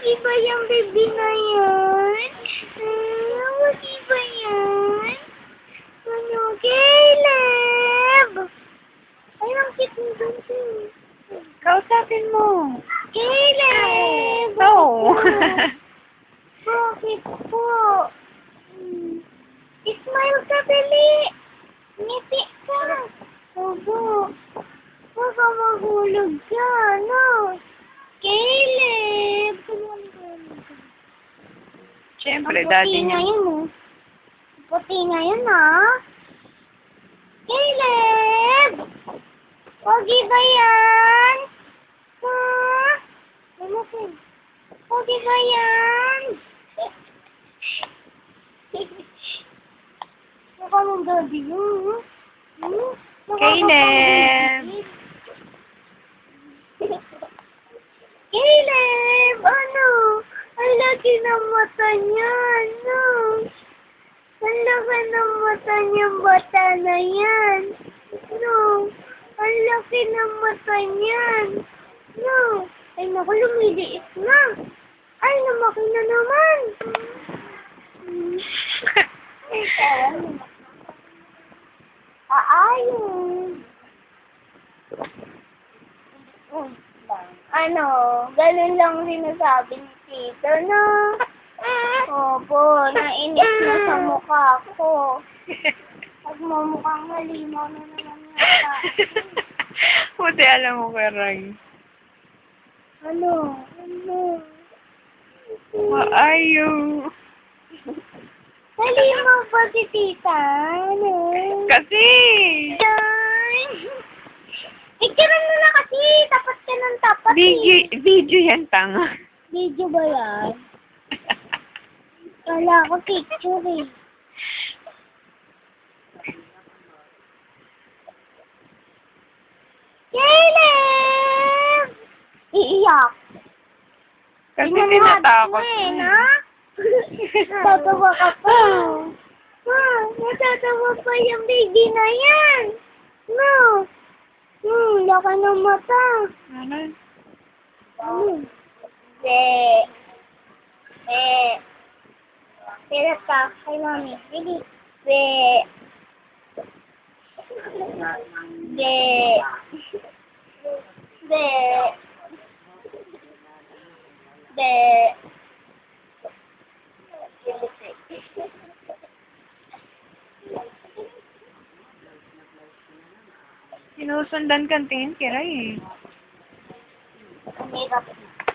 Wagi ba yung baby na yan? Wagi ba yan? Ano, Caleb? Ay, ang cute mo doon. Kausapin mo. Caleb! No. Bakit po? Smile ka, dali. Ngiti ka. Opo. Baka mahulog ka, no? Caleb! Siyempre, Ang daddy puti niya. ngayon, oh. Ang puti ngayon, ah. Caleb! Pogi ba yan? Ha? Lumusin. Pogi ba yan? Mukha mong daddy yun, Caleb! Caleb! Ano? Ang laki ng mata niya, no? Ang laki ng mata niyang bata na yan. No? Ang laki ng mata niyan. No? Ay, naku, lumiliit na. Ay, lumaki na naman. Ay, tawa naman. Aayon. Ano, ganun lang sinasabi ni Tito, no? Opo, nainis na sa mukha ko. Pagmumukhang halimaw na naman yata. Buti alam mo, Karay. Ano? Ano? Maayo. Halimaw ba si Tita? Ano? Kasi! Ay! Ikiran mo na kasi! Tapat ka ng tapat Video yan, tanga. Video ba yan? Kala ko picture eh. Caleb! Iiyak. Kasi Inamuhat tinatakot mo eh, mo. na? Tatawa ka pa. Natatawa pa yung baby na yan. No. Laka ng mata. Ano? Hirap ka kay mami. Really? Sinusundan kang tingin, Kiray eh. Ang hirap.